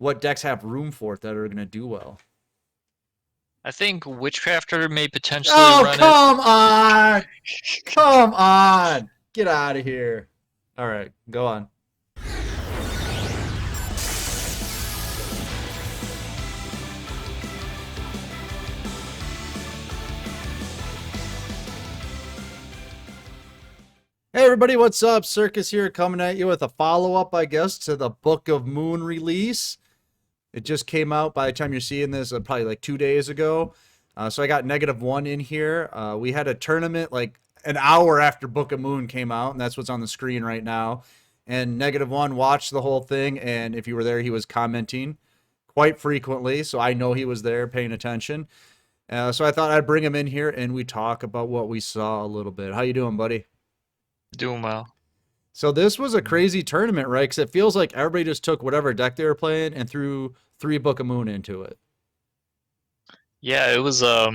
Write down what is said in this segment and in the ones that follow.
what decks have room for it that are going to do well. I think Witchcrafter may potentially Oh, run it. come on. Come on. Get out of here. All right, go on. Hey everybody, what's up? Circus here coming at you with a follow-up, I guess, to the Book of Moon release. It just came out by the time you're seeing this, probably like 2 days ago. So I got -1 in here. We had a tournament like an hour after Book of Moon came out, and that's what's on the screen right now. And -1 watched the whole thing, and if you were there, he was commenting quite frequently, so I know he was there paying attention. So I thought I'd bring him in here and we talk about what we saw a little bit. How you doing, buddy? Doing well. So this was a crazy tournament, right? Because it feels like everybody just took whatever deck they were playing and threw three Book of Moon into it. Yeah, it was a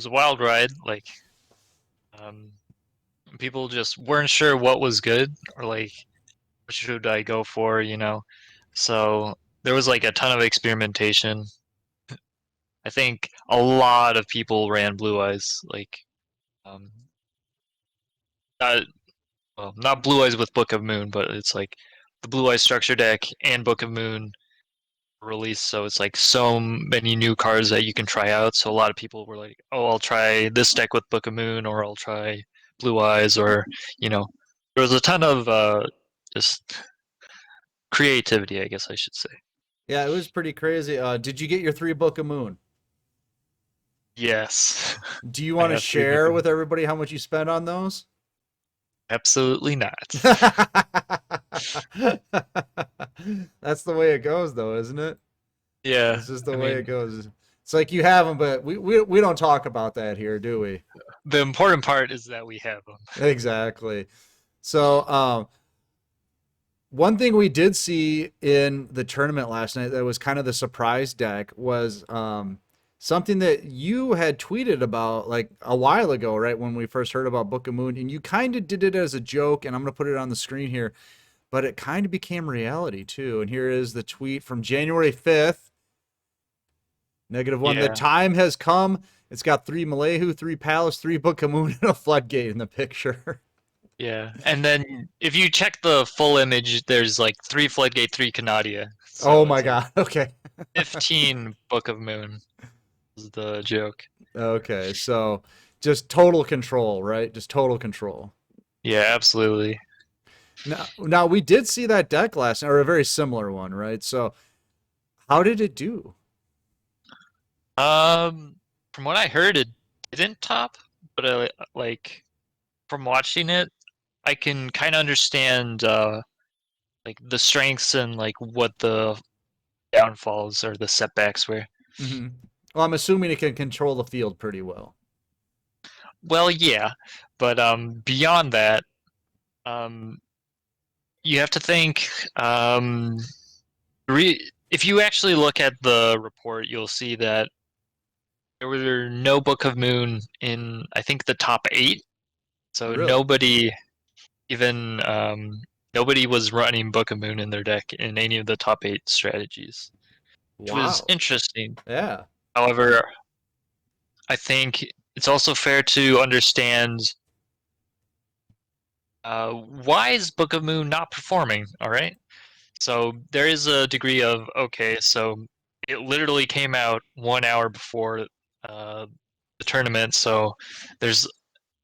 wild ride. Like um people just weren't sure what was good or like what should I go for. So there was like a ton of experimentation. I think a lot of people ran Blue Eyes, like um not well, not Blue Eyes with Book of Moon, but it's like the Blue Eyes structure deck and Book of Moon release, so it's like so many new cards that you can try out. So a lot of people were like, "Oh, I'll try this deck with Book of Moon, or I'll try Blue Eyes," or you know, there was a ton of just creativity, I guess I should say. Yeah, it was pretty crazy. Did you get your three Book of Moon? Yes, Do you I want to have three Book share of Moon. with everybody how much you spent on those? Absolutely not. That's the way it goes, though, isn't it? Yeah, It's just the I way it mean, goes. It's like you have them, but we don't talk about that here, do we? the important part is that we have them. Exactly. So, one thing we did see in the tournament last night that was kind of the surprise deck was something that you had tweeted about like a while ago, right? When we first heard about Book of Moon, and you kind of did it as a joke, and I'm going to put it on the screen here, but it kind of became reality too. And here is the tweet from January 5th, -1. The Yeah, time has come. It's got three Malehu, three Palace, three Book of Moon, and a Floodgate in the picture. yeah. And then if you check the full image, there's like three Floodgate, three Canadia. Oh So my it's like God. Okay. 15 Book of Moon is the joke. Okay. So just total control, right? Just total control. Yeah, absolutely. Now we did see that deck last night, or a very similar one, right? So how did it do? Um, from what I heard, it didn't top, but like from watching it, I can kind of understand like the strengths and like what the downfalls or the setbacks were. Hmm. Well, I'm assuming it can control the field pretty well. Well, yeah, but beyond that, um, you have to think if you actually look at the report, you'll see that there were no Book of Moon in I think the top eight. So Really? even nobody was running Book of Moon in their deck in any of the top eight strategies, which was Wow. interesting. Yeah. However, I think it's also fair to understand why is Book of Moon not performing. All right, so there is a degree of okay, so it literally came out 1 hour before the tournament, so there's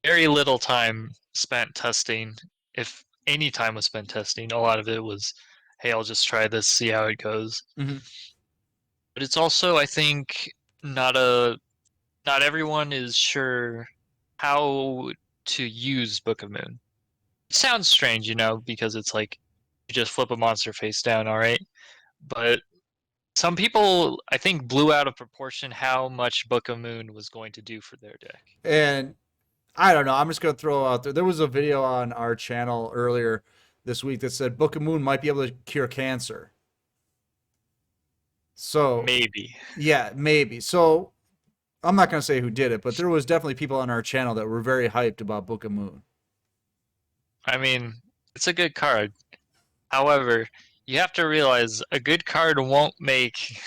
very little time spent testing. If any time was spent testing, a lot of it was, hey, I'll just try this, see how it goes. Hmm. But it's also, I think, not a not everyone is sure how to use Book of Moon. It sounds strange, because it's like you just flip a monster face down, all right? But some people, I think, blew out of proportion how much Book of Moon was going to do for their deck. And I don't know. I'm just gonna throw out there. There was a video on our channel earlier this week that said Book of Moon might be able to cure cancer. So Maybe. yeah, maybe. So I'm not gonna say who did it, but there was definitely people on our channel that were very hyped about Book of Moon. I mean, it's a good card. However, you have to realize a good card won't make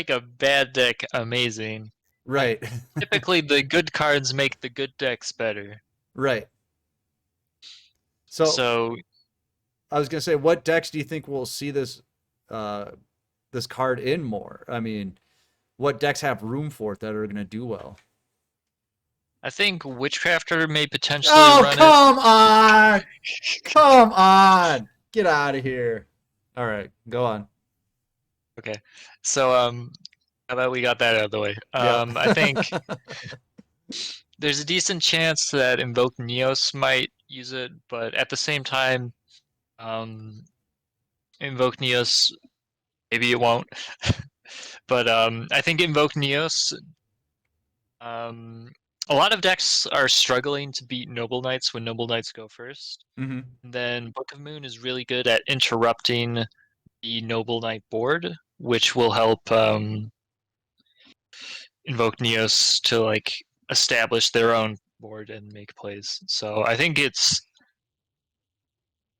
a bad deck amazing. Right. Typically, the good cards make the good decks better. Right. So So I was gonna say, what decks do you think will see uh, this card in more? I mean, what decks have room for it that are gonna do well? I think Witchcrafter may potentially Oh, run it. come on! Come on! Get out of here! All right, go on. Okay, so how about we got that out of the way? Yep. I think there's a decent chance that Invoke Neos might use it, but at the same time, um, Invoke Neos maybe it won't. But I think Invoke Neos. Um, a lot of decks are struggling to beat Noble Knights when Noble Knights go first. hmm And then Book of Moon is really good at interrupting the Noble Knight board, which will help Invoke Neos to like establish their own board and make plays. So I think it's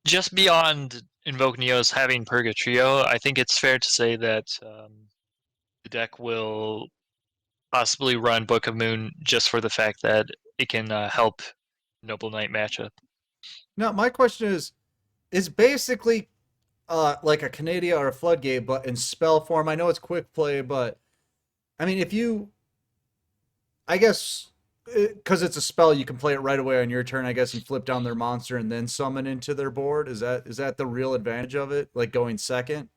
just beyond Invoke Neos having Purgatrio. I think it's fair to say that the deck will possibly run Book of Moon just for the fact that it can help Noble Knight matchup. Now, my question is basically like a Canadian or a Floodgate, but in spell form. I know it's quick play, but I mean, if you, I guess, because it's a spell, you can play it right away on your turn. I guess and flip down their monster and then summon into their board. Is that the real advantage of it? Like going second?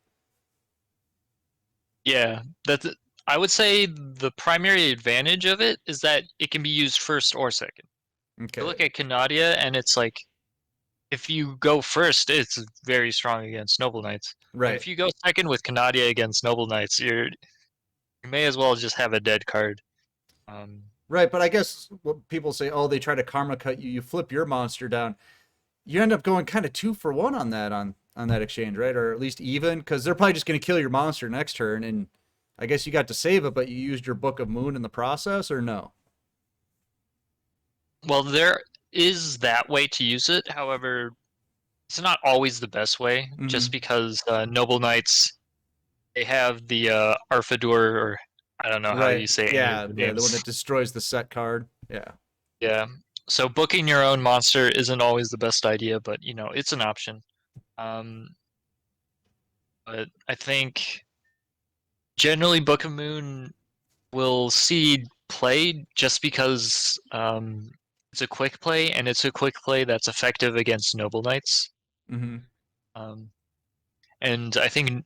Yeah, that's. I would say the primary advantage of it is that it can be used first or second. You Okay, look at Canadia, and it's like if you go first, it's very strong against Noble Knights. But right. if you go second with Canadia against Noble Knights, you may as well just have a dead card. Um, Right, but I guess what people say, oh, they try to karma cut you. You flip your monster down. You end up going kind of 2 for 1 on that exchange, right? Or at least even, because they're probably just going to kill your monster next turn, and I guess you got to save it, but you used your Book of Moon in the process, or no? well, there is that way to use it. However, it's not always the best way, just hmm because Noble Knights they have the Arfadur, or I don't know how Right. you say any of Yeah. the Yeah. The one names. that destroys the set card. Yeah. Yeah. So booking your own monster isn't always the best idea, but it's an option. Um, but I think generally Book of Moon will see play just because it's a quick play and it's a quick play that's effective against Noble Knights. hmm Um, and I think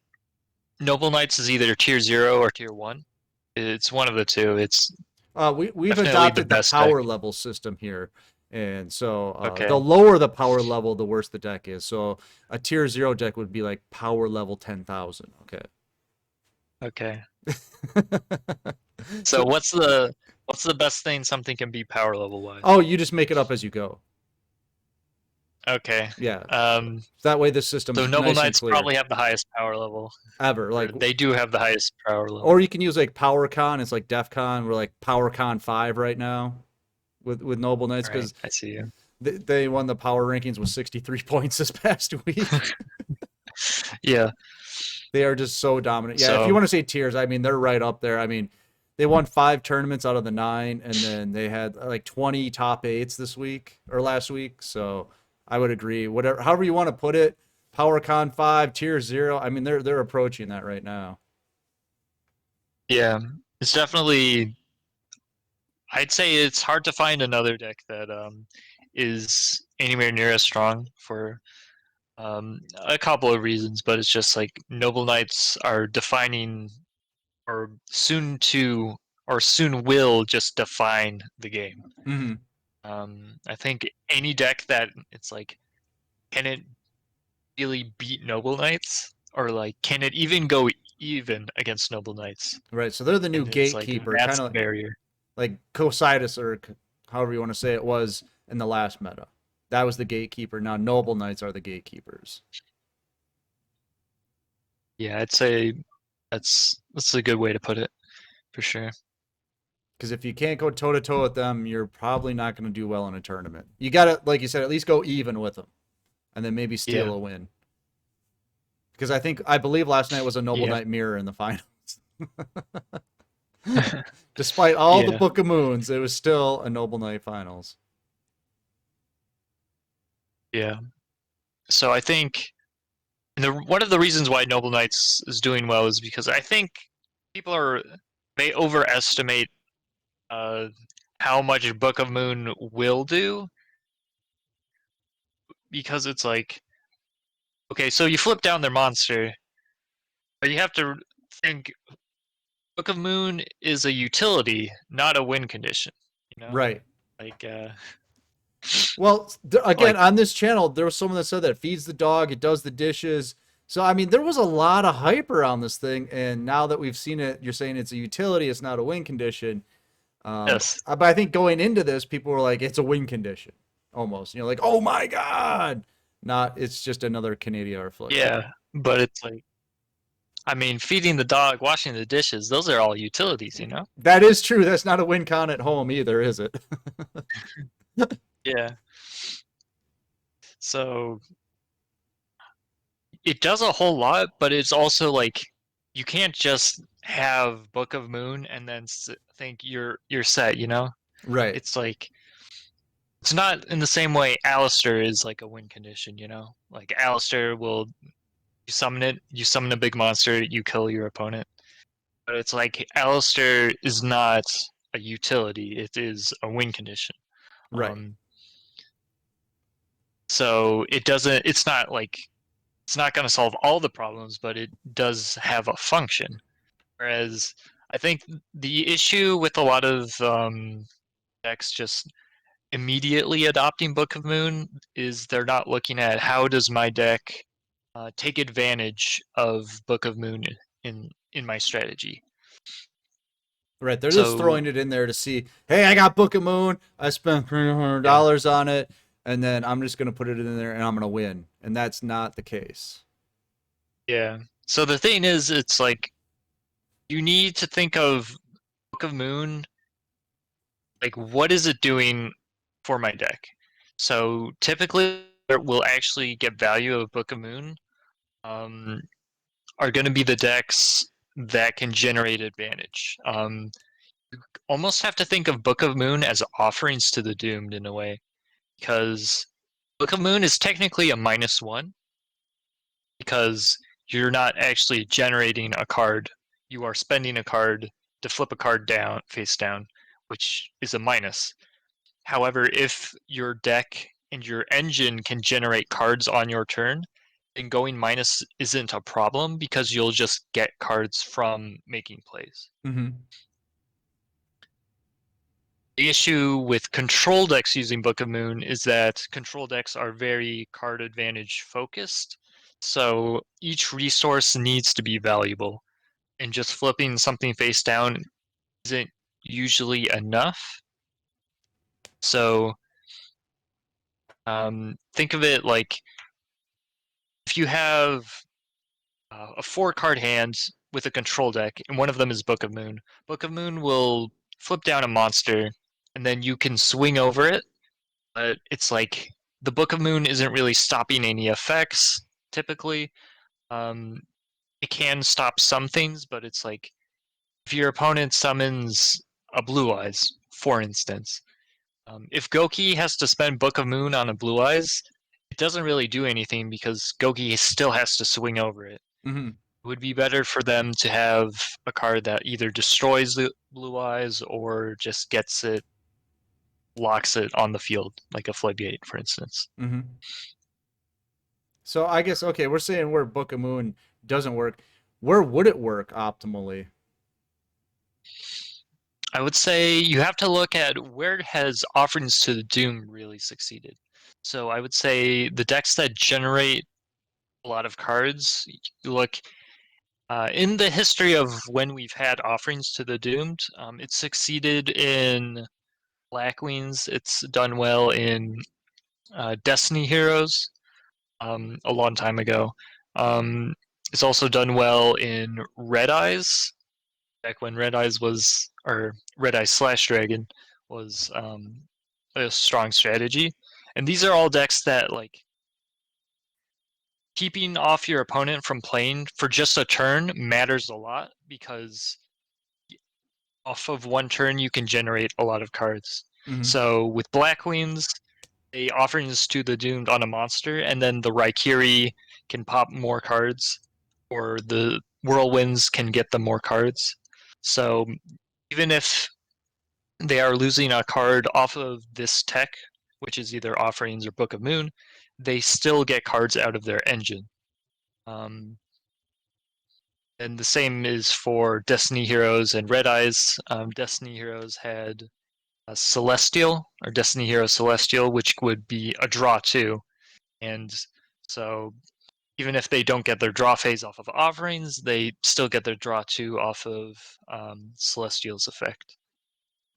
Noble Knights is either tier 0 or tier 1. It's one of the two. It's we've definitely the adopted the best deck. power level system here, and so the Okay. lower the power level, the worse the deck is. So a tier 0 deck would be like power level 10,000. Okay. Okay. So So what's the best thing something can be power level wise? oh, you just make it up as you go. Okay. Yeah. Um, That way the so system's Noble nice and Knights clear. probably have the highest power level, Ever. or Like, they do have the highest power or level. you can use like PowerCon. It's like DEF CON. We're like PowerCon 5 right now with Noble Knights All right, because I see you. they won the power rankings with 63 points this past week. Yeah. They are just so dominant. Yeah, if you So want to say tiers, I mean, they're right up there. I mean, they won 5 tournaments out of the 9, and then they had like 20 top eights this week or last week. So I would agree. Whatever, however you want to put it, PowerCon 5, Tier 0. I mean, they're approaching that right now. yeah, it's definitely. I'd say it's hard to find another deck that is anywhere near as strong for a couple of reasons, but it's just like Noble Knights are defining or soon will just define the game. hmm I think any deck that it's like, can it really beat Noble Knights, or like, can it even go even against Noble Knights? Right. So they're the new And it's like gatekeeper, kind that's the of barrier. like Cocytus or however you want to say it was in the last meta. That was the gatekeeper. Now Noble Knights are the gatekeepers. Yeah, I'd say that's a good way to put it for sure. Because if you can't go toe to toe with them, you're probably not going to do well in a tournament. You got to, like you said, at least go even with them, and then maybe steal Yeah. a win. because I believe last night was a Noble Yeah. Knight mirror in the finals. Despite all the Yeah. Book of Moons, it was still a Noble Knight finals. Yeah. So I think one of the reasons why Noble Knights is doing well is because I think people are they overestimate uh, how much Book of Moon will do, because it's like, okay, so you flip down their monster, but you have to think Book of Moon is a utility, not a win condition. You know, Right. like Well, again, like on this channel, there was someone that said that it feeds the dog, it does the dishes. So, I mean, there was a lot of hype around this thing. And now that we've seen it, you're saying it's a utility, it's not a win condition. yes, But I think going into this, people were like, it's a win condition almost. You know, like, oh my God. Not, it's just another Canadian affliction. yeah, but it's like, I mean, feeding the dog, washing the dishes, those are all utilities, you know? That is true. That's not a win con at home either, is it? Yeah. So it does a whole lot, but it's also like you can't just have Book of Moon and then think you're set, you know? Right. It's like it's not in the same way Alistair is like a win condition, you know? Like Alistair will you summon it, you summon a big monster, you kill your opponent. But it's like Alistair is not a utility, it is a win condition. Right. Um, so it doesn't it's not like it's not going to solve all the problems, but it does have a function. Whereas I think the issue with a lot of decks just immediately adopting Book of Moon is they're not looking at how does my deck take advantage of Book of Moon in my strategy. Right. They're just So throwing it in there to see, hey, I got Book of Moon. I spent yeah, $300 on it. And then I'm just going to put it in there and I'm going to win. And that's not the case. yeah. So the thing is, it's like you need to think of Book of Moon, like what is it doing for my deck? So typically, it will actually get value of Book of Moon. Um, are going to be the decks that can generate advantage. Almost have to think of Book of Moon as offerings to the doomed in a way, because Book of Moon is technically a -1 because you're not actually generating a card. You are spending a card to flip a card down face down, which is a minus. However, if your deck and your engine can generate cards on your turn, then going minus isn't a problem because you'll just get cards from making plays. Mm-hmm. The issue with control decks using Book of Moon is that control decks are very card advantage focused. So each resource needs to be valuable, and just flipping something face down isn't usually enough. So think of it like if you have a 4 card hand with a control deck, and one of them is Book of Moon. Book of Moon will flip down a monster, and then you can swing over it. But it's like the Book of Moon isn't really stopping any effects typically. Um, it can stop some things, but it's like if your opponent summons a Blue Eyes, for instance, if Goki has to spend Book of Moon on a Blue Eyes, it doesn't really do anything because Goki still has to swing over it. Mm-hmm. It would be better for them to have a card that either destroys the Blue Eyes or just gets it, locks it on the field, like a Floodgate, for instance. Mm-hmm. So I guess, okay, we're saying where Book of Moon doesn't work. Where would it work optimally? I would say you have to look at where has Offerings to the Doom really succeeded. So I would say the decks that generate a lot of cards, you look in the history of when we've had Offerings to the Doomed, it succeeded in Blackwings. It's done well in Destiny Heroes a long time ago. Um, it's also done well in Red Eyes, back when Red Eyes was, or Red Eyes slash Dragon was a strong strategy. And these are all decks that like keeping off your opponent from playing for just a turn matters a lot because off of one turn you can generate a lot of cards. Hmm. So with Black Wings, they offerings to the Doomed on a monster, and then the Raikiri can pop more cards, or the Whirlwinds can get them more cards. So even if they are losing a card off of this tech, which is either Offerings or Book of Moon, they still get cards out of their engine. Um, and the same is for Destiny Heroes and Red Eyes. Destiny Heroes had a Celestial, or Destiny Hero Celestial, which would be a draw too. And so even if they don't get their draw phase off of Offerings, they still get their draw two off of Celestial's effect.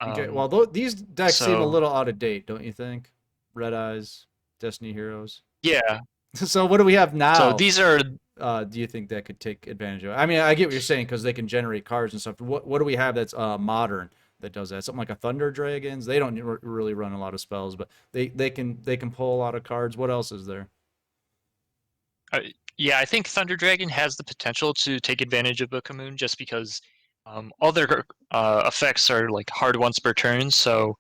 Okay, Um, well, these decks seem a so little out of date, don't you think? Red Eyes, Destiny Heroes. yeah, So what do we have so now? these are Do you think that could take advantage of? I mean, I get what you're saying because they can generate cards and stuff. What do we have that's modern that does that? Something like a Thunder Dragons. They don't really run a lot of spells, but they can pull a lot of cards. What else is there? uh, yeah, I think Thunder Dragon has the potential to take advantage of Book of Moon just because all their effects are like hard once per turn, so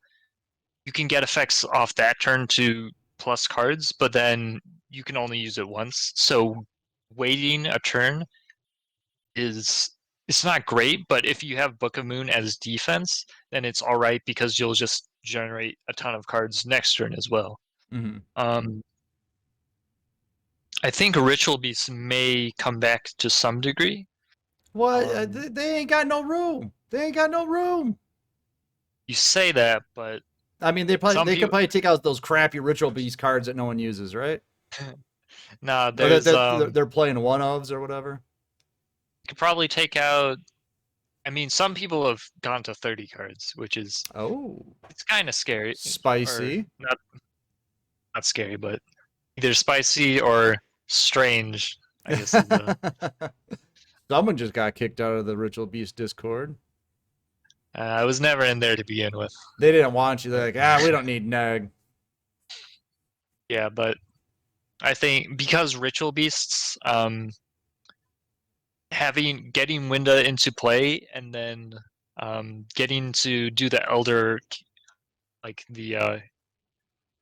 you can get effects off that turn to plus cards, but then you can only use it once. So waiting a turn is it's not great, but if you have Book of Moon as defense, then it's all right because you'll just generate a ton of cards next turn as well. Hmm. Um, I think Ritual Beasts may come back to some degree. What? Um, They ain't got no room. They ain't got no room. you say that, but I mean, some they could people, probably take out those crappy Ritual Beast cards that no one uses, right? nah, Or there's they're playing one ofs or whatever. you could probably take out. I mean, some people have gone to 30 cards, which is Oh, it's kind of scary, or spicy. not scary, but either spicy or strange. I guess is the. Someone just got kicked out of the Ritual Beast Discord. I was never in there to begin with. They didn't want you. They're But, like, we don't need Neg. yeah, but I think because Ritual Beasts, having getting Winda into play and then getting to do the Elder, like the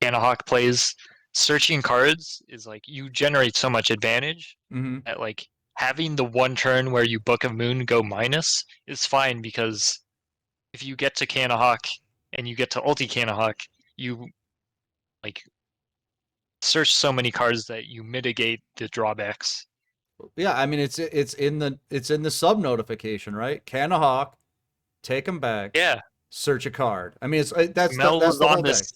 Anahawk plays, searching cards is like you generate so much advantage Mm-hmm. that like having the one turn where you Book of Moon go minus is fine because if you get to Canahawk and you get to ulti Canahawk, you like search so many cards that you mitigate the drawbacks. Yeah, I mean it's in the sub notification, right? Can a hawk take him back, Yeah, search a card. I mean, Mel that's was the on whole deck. this.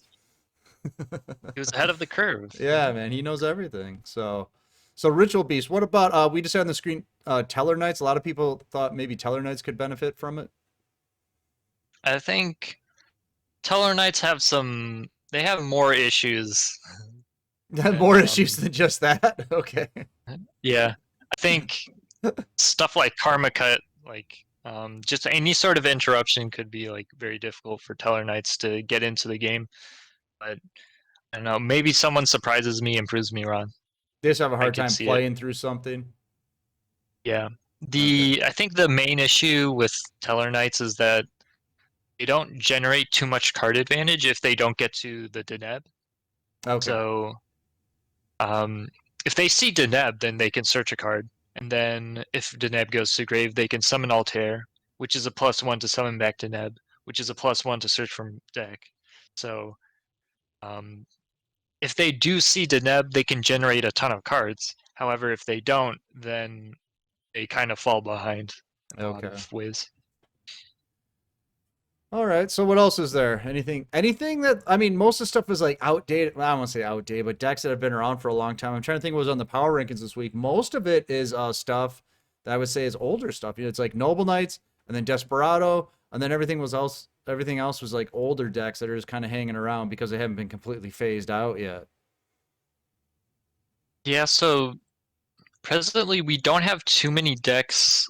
He was ahead of the curve. Yeah, man, he knows everything. So Ritual Beast. What about we just had on the screen Teller Knights? A lot of people thought maybe Teller Knights could benefit from it. I think Teller Knights have some. They have more issues More than issues than just that. Okay. yeah. I think stuff like Karma Cut, like just any sort of interruption could be like very difficult for Teller Knights to get into the game. But I don't know. Maybe someone surprises me and proves me wrong. They just have a I hard could time see it. playing through something. Yeah. Okay. I think the main issue with Teller Knights is that they don't generate too much card advantage if they don't get to the Deneb. Okay. So um, if they see Deneb, then they can search a card. And then if Deneb goes to grave, they can summon Altair, which is a +1 to summon back Deneb, which is a +1 to search from deck. So um, if they do see Deneb, they can generate a ton of cards. However, if they don't, then they kind of fall behind in a lot Okay. of ways. All right. So what else is there? Anything that I mean, most of the stuff is like outdated. Well, I don't want to say outdated, but decks that have been around for a long time. I'm trying to think what was on the power rankings this week. Most of it is stuff that I would say is older stuff. You know, it's like Noble Knights and then Desperado, and then everything else was like older decks that are just kind of hanging around because they haven't been completely phased out yet. Yeah, so presently we don't have too many decks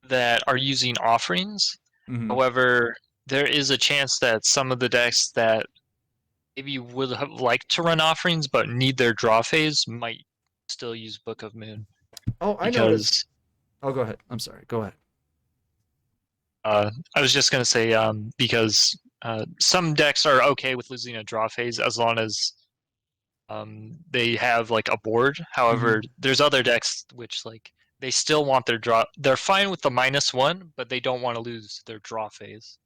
that are using offerings. Mm-hmm. However, there is a chance that some of the decks that maybe would have liked to run offerings but need their draw phase might still use Book of Moon Oh, I noticed. because Oh, go ahead. I'm sorry. Go ahead. I was just gonna say because some decks are okay with losing a draw phase as long as they have like a board. Hmm. However, there's other decks which like they still want their draw. They're fine with the -1, but they don't want to lose their draw phase,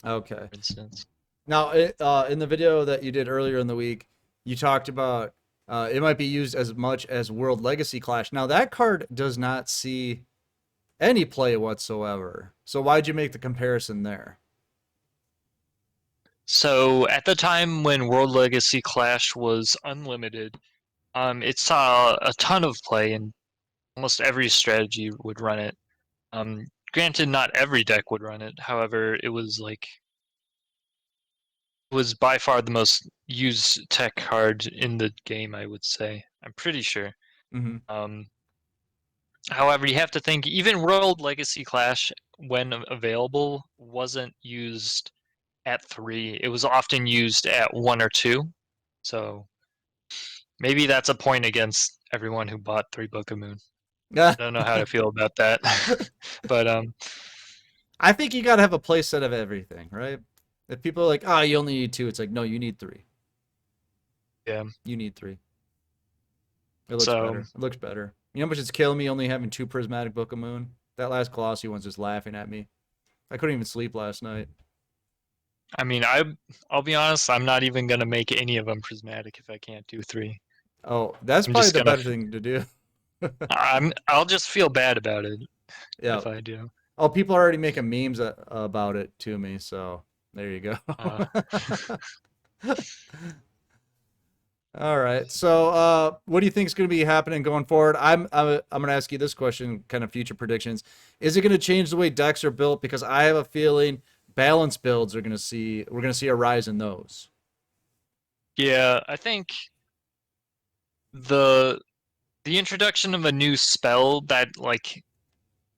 Okay. for instance. Now, in the video that you did earlier in the week, you talked about it might be used as much as World Legacy Clash. Now, that card does not see any play whatsoever. So why'd you make the comparison there? So at the time when World Legacy Clash was unlimited, it saw a ton of play, and almost every strategy would run it. Granted, not every deck would run it. However, it was by far the most used tech card in the game, I would say. I'm pretty sure. Hmm. Um, However, you have to think even World Legacy Clash, when available, wasn't used at 3. It was often used at 1 or 2. So maybe that's a point against everyone who bought 3 Book of Moon. Yeah. I don't know how to feel about that. But I think you got to have a play set of everything, right? If people are like, "Oh, you only need two," it's like, no, you need three. yeah. You need three. It looks So better. It looks better. You know how much it's killing me only having two prismatic Book of Moon? That last glossy one's just laughing at me. I couldn't even sleep last night. I mean, I'll be honest, I'm not even gonna make any of them prismatic if I can't do 3. Oh, that's I'm probably just the gonna better thing to do. I'll just feel bad about it Yeah. if I do. Oh, people are already making memes about it to me, so there you go. Uh, All right. So, what do you think is going to be happening going forward? I'm going to ask you this question, kind of future predictions. Is it going to change the way decks are built? Because I have a feeling balanced builds are going to see we're going to see a rise in those. yeah, I think the the introduction of a new spell that like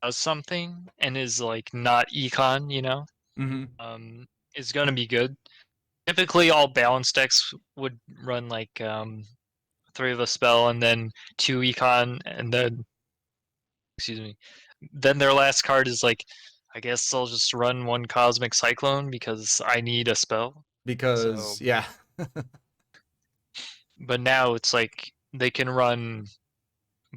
does something and is like not econ, Mm-hmm. um, is gonna be good. Typically, all balanced decks would run like 3 of a spell and then 2 econ, and then excuse me, then their last card is like, I guess I'll just run 1 Cosmic Cyclone because I need a spell. So, Because yeah. but now it's like they can run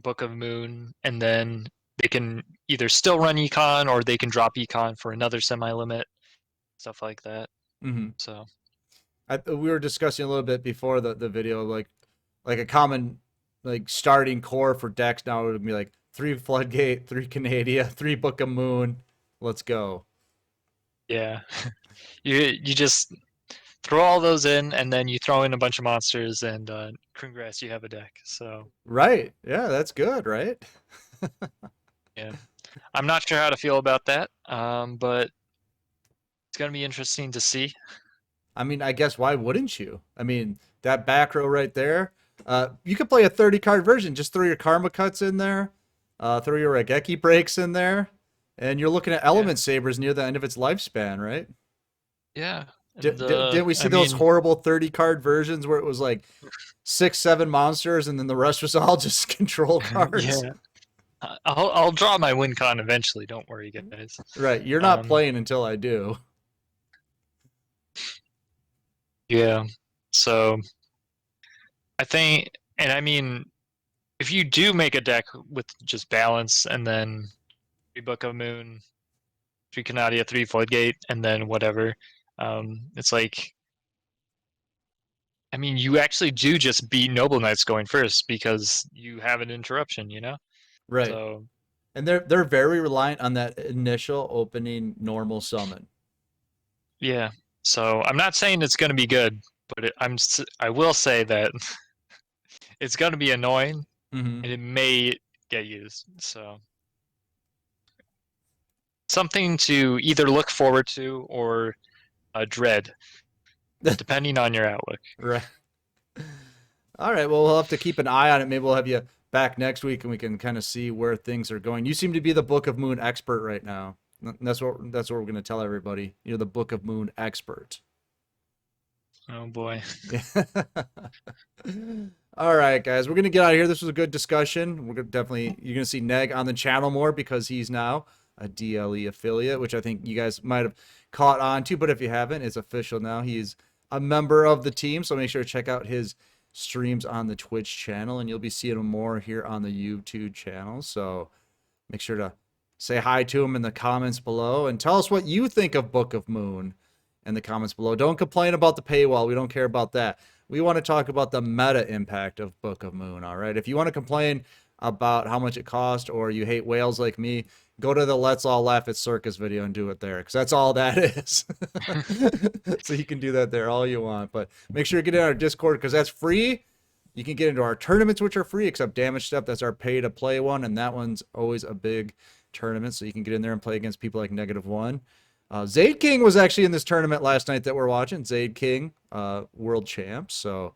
Book of Moon, and then they can either still run econ or they can drop econ for another semi-limit, stuff like that. Mm-hmm. So We were discussing a little bit before the video, like a common like starting core for decks now would be like three Floodgate, three Canada, three Book of Moon. Let's go. yeah, you just throw all those in, and then you throw in a bunch of monsters, and congrats, you have a deck. So Right. Yeah, that's good, right? yeah, I'm not sure how to feel about that, but it's gonna be interesting to see. I mean, I guess why wouldn't you? I mean, that back row right there. You could play a 30 card version. Just throw your Karma Cuts in there, throw your Regeki Breaks in there, and you're looking at Yeah, Element Sabers near the end of its lifespan, right? yeah, and Didn't we see I those mean, horrible 30 card versions where it was like six, seven monsters and then the rest was all just control cards? yeah, I'll draw my win con eventually. Don't worry, guys. Right. You're not Um, playing until I do. yeah, so I think, and I mean, if you do make a deck with just balance and then 3 Book of Moon, 3 Canadia, 3 Floodgate, and then whatever, it's like, I mean, you actually do just beat Noble Knights going first because you have an interruption. Right. So And they're very reliant on that initial opening normal summon. yeah, so I'm not saying it's going to be good, but I will say that it's going to be annoying Mm-hmm. and it may get used. So something to either look forward to or dread, depending on your outlook. Right. All right. Well, we'll have to keep an eye on it. Maybe we'll have you back next week and we can kind of see where things are going. You seem to be the Book of Moon expert right now. That's what we're going to tell everybody. You're the Book of Moon expert. Oh boy. Yeah. All right, guys, we're gonna get out of here. This was a good discussion. We're gonna definitely you're gonna see Neg on the channel more because he's now a DLE affiliate, which I think you guys might have caught on to. But if you haven't, it's official now. He's a member of the team, so make sure to check out his streams on the Twitch channel, and you'll be seeing him more here on the YouTube channel. So make sure to say hi to him in the comments below and tell us what you think of Book of Moon in the comments below. Don't complain about the paywall. We don't care about that. We want to talk about the meta impact of Book of Moon, all right? If you want to complain about how much it cost or you hate whales like me, go to the Let's All Laugh at Circus video and do it there because that's all that is. So you can do that there all you want. But make sure you get in our Discord because that's free. You can get into our tournaments, which are free, except Damage Step. That's our pay-to-play one, and that one's always a big tournament, so you can get in there and play against people like Neg1. Zaid King was actually in this tournament last night that we're watching. Zaid King, world champ. So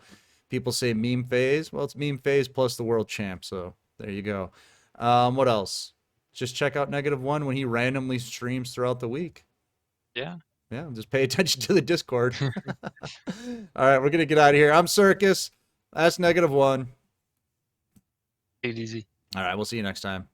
people say meme phase. Well, it's meme phase plus the world champ. So there you go. What else? Just check out Neg1 when he randomly streams throughout the week. Yeah. Yeah, just pay attention to the Discord. All right, we're going to get out of here. I'm Circus. That's Neg1. Take it easy. All right, we'll see you next time.